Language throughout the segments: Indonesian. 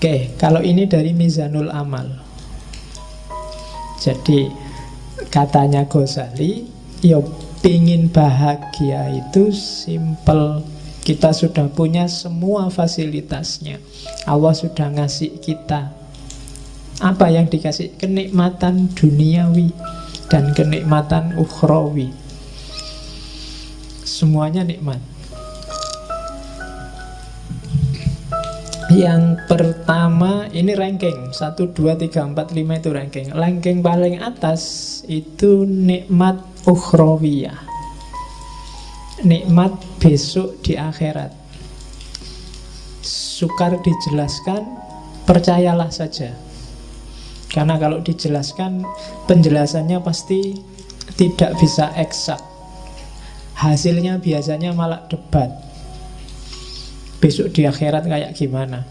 Oke, kalau ini dari Mizanul Amal. Jadi katanya Ghazali, ya pingin bahagia itu simple. Kita sudah punya semua fasilitasnya. Allah sudah ngasih kita. Apa yang dikasih? Kenikmatan duniawi dan kenikmatan ukhrawi. Semuanya nikmat. Yang pertama, ini ranking 1, 2, 3, 4, 5 itu ranking. Ranking paling atas itu nikmat ukhrawiyah, nikmat besok di akhirat. Sukar dijelaskan, percayalah saja. Karena kalau dijelaskan, penjelasannya pasti tidak bisa eksak. Hasilnya biasanya malah debat. Besok di akhirat kayak gimana?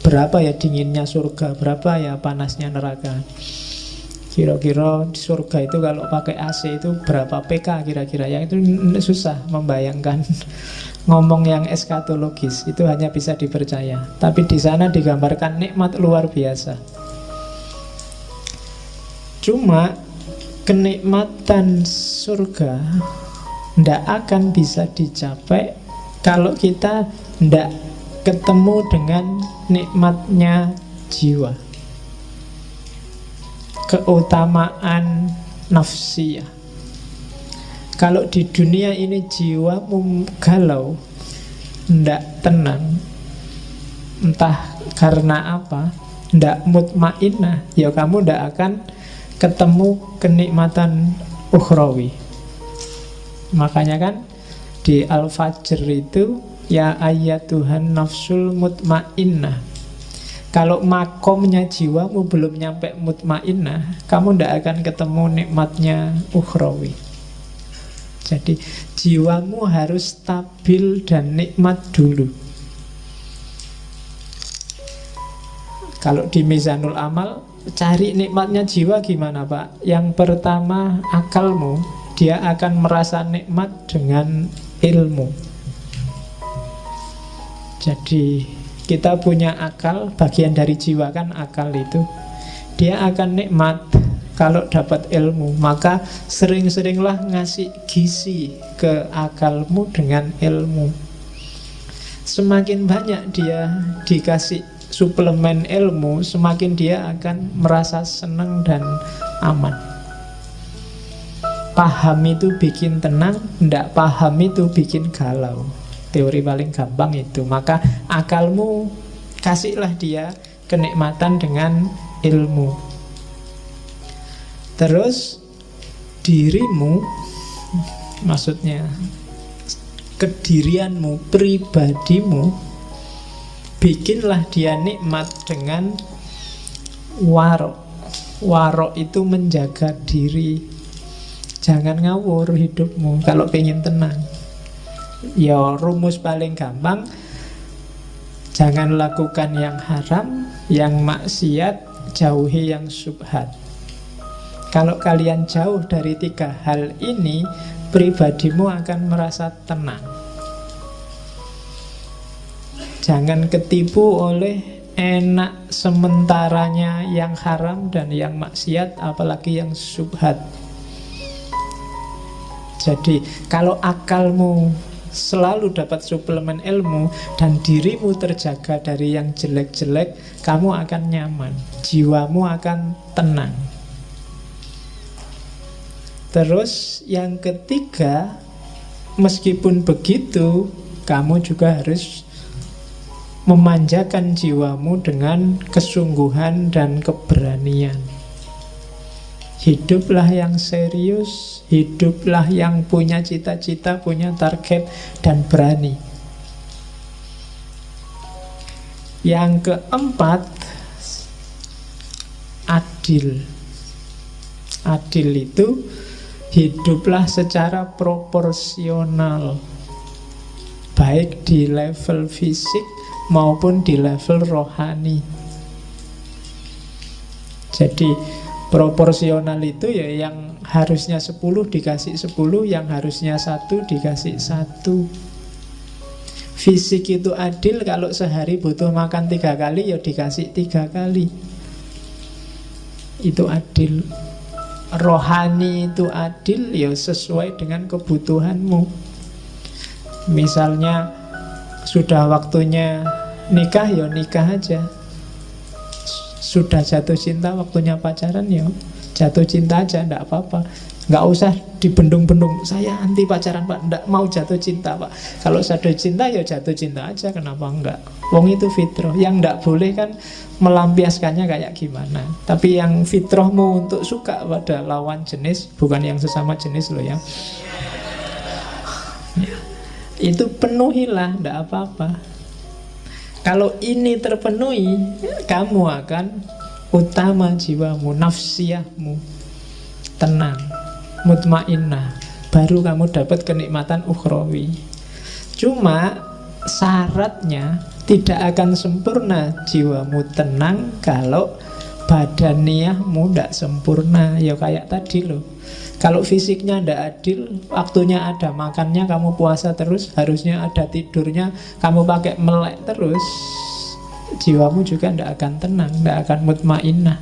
Berapa ya dinginnya surga? Berapa ya panasnya neraka? Kira-kira di surga itu kalau pakai AC itu berapa PK kira-kira? Yang itu susah membayangkan. Ngomong yang eskatologis itu hanya bisa dipercaya. Tapi di sana digambarkan nikmat luar biasa. Cuma kenikmatan surga tidak akan bisa dicapai kalau kita tidak ketemu dengan nikmatnya jiwa, keutamaan nafsiyah. Kalau di dunia ini jiwamu galau, tidak tenang, entah karena apa, tidak mutmainnah, ya kamu tidak akan ketemu kenikmatan ukhrawi. Makanya kan di Al-Fajr itu, ya ayyatuhan nafsul mutmainnah. Kalau makomnya jiwamu belum nyampe mutmainnah, kamu tidak akan ketemu nikmatnya ukhrawi. Jadi jiwamu harus stabil dan nikmat dulu. Kalau di Mizanul Amal, cari nikmatnya jiwa gimana Pak? Yang pertama, akalmu. Dia akan merasa nikmat dengan ilmu. Jadi kita punya akal, bagian dari jiwa kan akal itu. Dia akan nikmat kalau dapat ilmu. Maka sering-seringlah ngasih gizi ke akalmu dengan ilmu. Semakin banyak dia dikasih suplemen ilmu, semakin dia akan merasa senang dan aman. Paham itu bikin tenang, tidak paham itu bikin galau. Teori paling gampang itu. Maka akalmu kasihlah dia kenikmatan dengan ilmu. Terus dirimu, maksudnya kedirianmu, pribadimu, bikinlah dia nikmat dengan warok. Warok itu menjaga diri. Jangan ngawur hidupmu kalau pengen tenang. Ya rumus paling gampang, jangan lakukan yang haram, yang maksiat, jauhi yang syubhat. Kalau kalian jauh dari 3 hal ini, pribadimu akan merasa tenang. Jangan ketipu oleh enak sementaranya yang haram dan yang maksiat, apalagi yang syubhat. Jadi kalau akalmu selalu dapat suplemen ilmu dan dirimu terjaga dari yang jelek-jelek, kamu akan nyaman, jiwamu akan tenang. Terus yang ketiga, meskipun begitu, kamu juga harus memanjakan jiwamu dengan kesungguhan dan keberanian. Hiduplah yang serius, hiduplah yang punya cita-cita, punya target, dan berani. Yang keempat, adil. Adil itu hiduplah secara proporsional, baik di level fisik maupun di level rohani. Jadi proporsional itu ya yang harusnya 10 dikasih 10, yang harusnya 1 dikasih 1. Fisik itu adil, kalau sehari butuh makan 3 kali, ya dikasih 3 kali. Itu adil. Rohani itu adil, ya sesuai dengan kebutuhanmu. Misalnya sudah waktunya nikah, ya nikah aja. Sudah jatuh cinta, waktunya pacaran, ya jatuh cinta aja, enggak apa-apa. Nggak usah dibendung-bendung, saya anti pacaran Pak, nggak mau jatuh cinta Pak. Kalau jatuh cinta ya jatuh cinta aja, kenapa enggak? Wong itu fitrah. Yang nggak boleh kan melampiaskannya kayak gimana. Tapi yang fitrahmu untuk suka pada lawan jenis, bukan yang sesama jenis loh ya. Itu penuhilah, nggak apa-apa. Kalau ini terpenuhi, kamu akan utama jiwamu, nafsiyahmu tenang, mutmainnah, baru kamu dapat kenikmatan ukhrawi. Cuma syaratnya tidak akan sempurna jiwamu tenang kalau badaniyahmu tidak sempurna. Ya kayak tadi loh, kalau fisiknya tidak adil, waktunya ada makannya kamu puasa terus, harusnya ada tidurnya kamu pakai melek terus, jiwamu juga tidak akan tenang, tidak akan mutmainnah.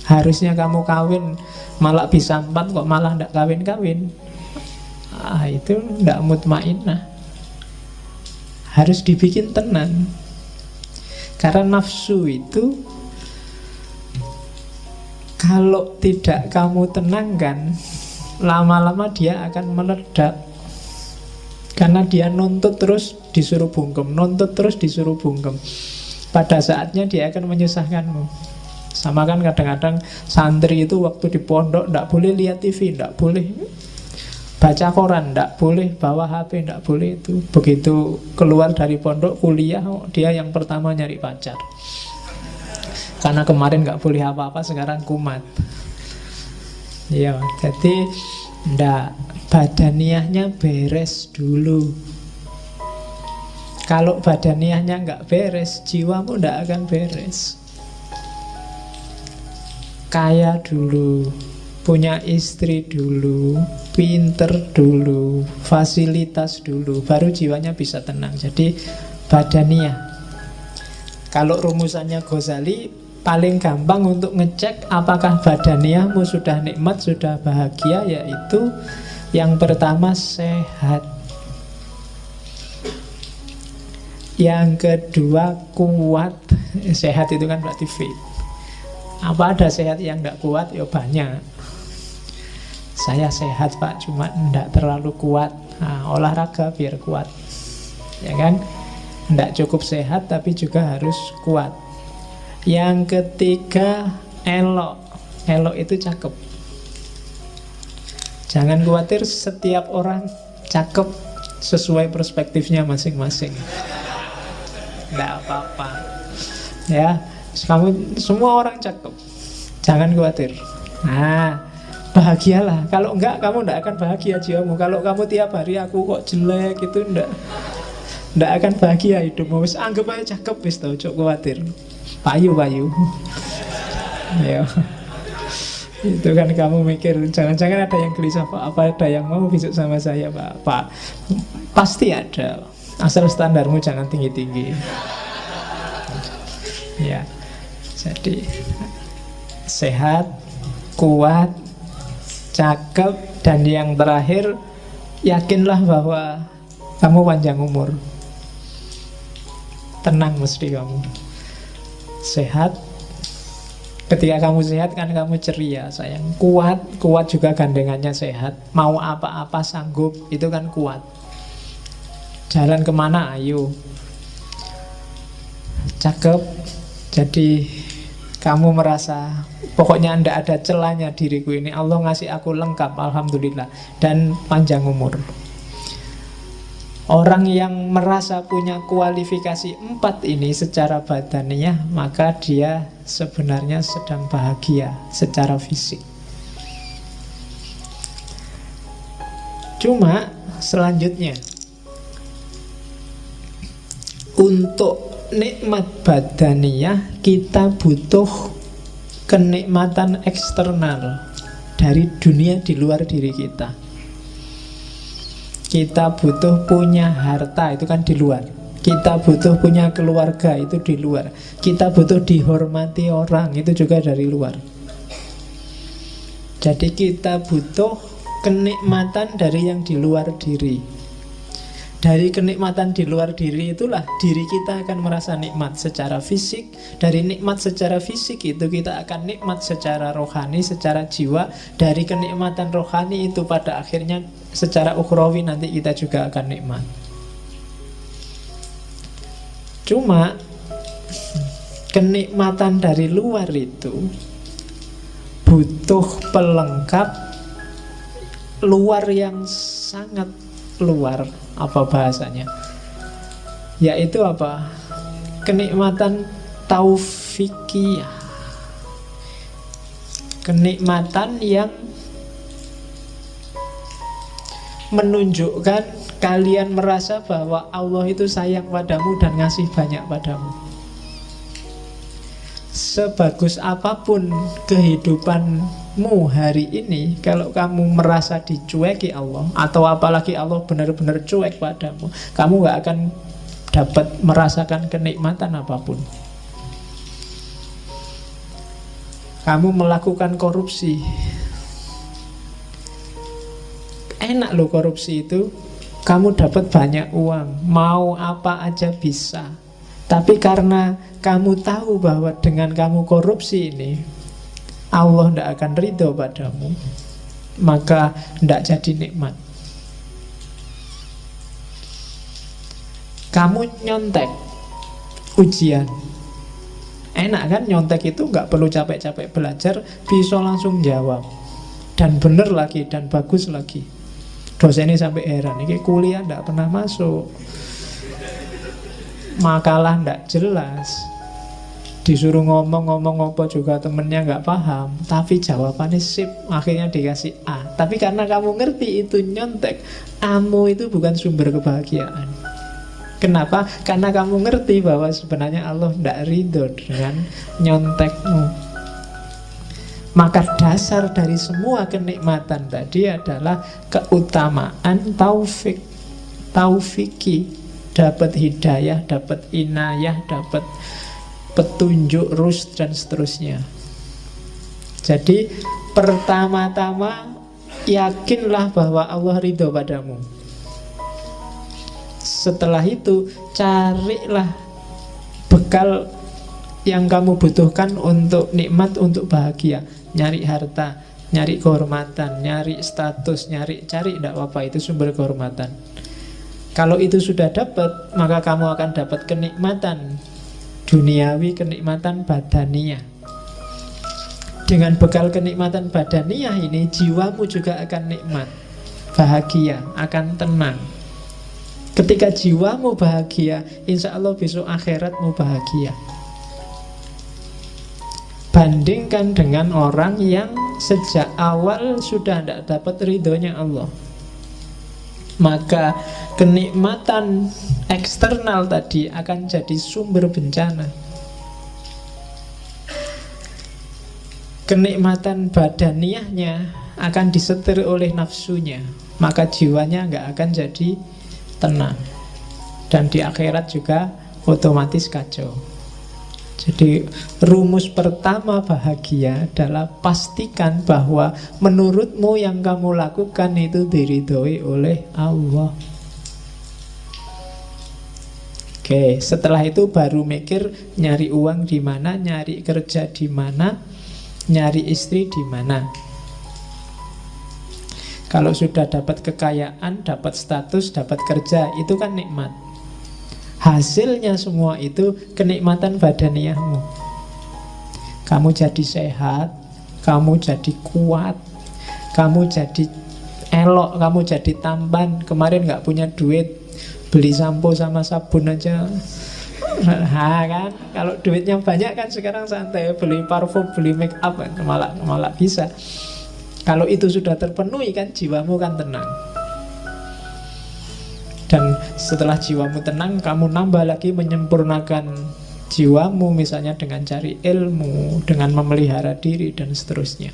Harusnya kamu kawin malah bisa 4 kok malah tidak kawin-kawin. Itu tidak mutmainnah. Harus dibikin tenang. Karena nafsu itu kalau tidak kamu tenangkan, lama-lama dia akan meledak. Karena dia nuntut terus disuruh bungkem, nuntut terus disuruh bungkem. Pada saatnya dia akan menyusahkanmu. Sama kan kadang-kadang santri itu waktu di pondok tidak boleh lihat TV, tidak boleh baca koran, tidak boleh bawa HP, tidak boleh itu. Begitu keluar dari pondok kuliah, dia yang pertama nyari pacar. Karena kemarin nggak boleh apa-apa, sekarang kumat. Ya, jadi ndak, badaniyahnya beres dulu. Kalau badaniyahnya nggak beres, jiwamu ndak akan beres. Kaya dulu, punya istri dulu, pinter dulu, fasilitas dulu, baru jiwanya bisa tenang. Jadi badaniyah. Kalau rumusannya Ghazali, paling gampang untuk ngecek apakah badaniyahmu sudah nikmat, sudah bahagia, yaitu yang pertama sehat, yang kedua kuat. Sehat itu kan berarti fit. Apa ada sehat yang tidak kuat? Ya banyak. Saya sehat Pak, cuma tidak terlalu kuat. Olahraga biar kuat, ya kan? Tidak cukup sehat tapi juga harus kuat. Yang ketiga elok. Elok itu cakep. Jangan khawatir, setiap orang cakep sesuai perspektifnya masing-masing. Tidak apa-apa. Ya, kamu semua orang cakep, jangan khawatir. Bahagialah. Kalau enggak, kamu enggak akan bahagia jiwamu. Kalau kamu tiap hari aku kok jelek itu enggak akan bahagia hidupmu. Wis anggap aja cakep wis tau, cok khawatir. Payu. Ya. Itu kan kamu mikir, jangan-jangan ada yang gelisah Pak, apa ada yang mau besok sama saya Pak? Pasti ada. Asal standarmu jangan tinggi-tinggi. Ya. Jadi sehat, kuat, cakep, dan yang terakhir yakinlah bahwa kamu panjang umur. Tenang mesti kamu. Sehat. Ketika kamu sehat kan kamu ceria sayang. Kuat juga gandengannya sehat. Mau apa-apa sanggup, itu kan kuat. Jalan kemana ayo. Cakep. Jadi kamu merasa pokoknya tidak ada celahnya diriku ini, Allah ngasih aku lengkap, alhamdulillah. Dan panjang umur. Orang yang merasa punya kualifikasi 4 ini secara badaniyah, maka dia sebenarnya sedang bahagia secara fisik. Cuma selanjutnya, untuk nikmat badaniyah kita butuh kenikmatan eksternal dari dunia di luar diri kita. Kita butuh punya harta, itu kan di luar. Kita butuh punya keluarga, itu di luar. Kita butuh dihormati orang, itu juga dari luar. Jadi kita butuh kenikmatan dari yang di luar diri. Dari kenikmatan di luar diri itulah diri kita akan merasa nikmat secara fisik. Dari nikmat secara fisik itu kita akan nikmat secara rohani, secara jiwa. Dari kenikmatan rohani itu pada akhirnya secara ukhrawi nanti kita juga akan nikmat. Cuma kenikmatan dari luar itu butuh pelengkap luar yang sangat luar. Apa bahasanya? Yaitu apa? Kenikmatan taufikiyah. Kenikmatan yang menunjukkan kalian merasa bahwa Allah itu sayang padamu dan ngasih banyak padamu. Sebagus apapun kehidupanmu hari ini, kalau kamu merasa dicueki Allah, atau apalagi Allah benar-benar cuek padamu, kamu gak akan dapat merasakan kenikmatan apapun. Kamu melakukan korupsi, enak loh korupsi itu. Kamu dapat banyak uang, mau apa aja bisa. Tapi karena kamu tahu bahwa dengan kamu korupsi ini Allah tidak akan ridho padamu, maka tidak jadi nikmat. Kamu nyontek ujian, enak kan? Nyontek itu nggak perlu capek-capek belajar, bisa langsung jawab. Dan bener lagi, dan bagus lagi. Dosennya sampai heran, ini kuliah tidak pernah masuk, makalah ndak jelas, disuruh ngomong apa juga temennya nggak paham, tapi jawabannya sip, akhirnya dikasih A. Tapi karena kamu ngerti itu nyontek, A-mu itu bukan sumber kebahagiaan. Kenapa? Karena kamu ngerti bahwa sebenarnya Allah ndak ridho dengan nyontekmu. Maka dasar dari semua kenikmatan tadi adalah keutamaan taufiki. Dapat hidayah, dapat inayah, dapat petunjuk, rusd, dan seterusnya. Jadi pertama-tama yakinlah bahwa Allah ridho padamu. Setelah itu carilah bekal yang kamu butuhkan untuk nikmat, untuk bahagia. Nyari harta, nyari kehormatan, nyari status, cari tidak apa-apa, itu sumber kehormatan. Kalau itu sudah dapat, maka kamu akan dapat kenikmatan duniawi, kenikmatan badaniyah. Dengan bekal kenikmatan badaniyah ini, jiwamu juga akan nikmat, bahagia, akan tenang. Ketika jiwamu bahagia, insya Allah besok akhiratmu bahagia. Bandingkan dengan orang yang sejak awal sudah tidak dapat ridhonya Allah, maka kenikmatan eksternal tadi akan jadi sumber bencana. Kenikmatan badaniyahnya akan disetir oleh nafsunya, maka jiwanya nggak akan jadi tenang. Dan di akhirat juga otomatis kacau. Jadi rumus pertama bahagia adalah pastikan bahwa menurutmu yang kamu lakukan itu diridhoi oleh Allah. Oke, setelah itu baru mikir nyari uang di mana, nyari kerja di mana, nyari istri di mana. Kalau sudah dapat kekayaan, dapat status, dapat kerja, itu kan nikmat. Hasilnya semua itu kenikmatan badaniyahmu. Kamu jadi sehat, kamu jadi kuat, kamu jadi elok, kamu jadi tampan. Kemarin gak punya duit, beli sampo sama sabun aja. Kan? Kalau duitnya banyak kan sekarang santai, beli parfum, beli make up, malah bisa. Kalau itu sudah terpenuhi kan jiwamu kan tenang. Dan setelah jiwamu tenang, kamu nambah lagi menyempurnakan jiwamu, misalnya dengan cari ilmu, dengan memelihara diri, dan seterusnya.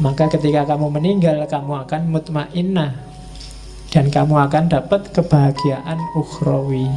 Maka ketika kamu meninggal, kamu akan mutmainnah, dan kamu akan dapat kebahagiaan ukhrawi.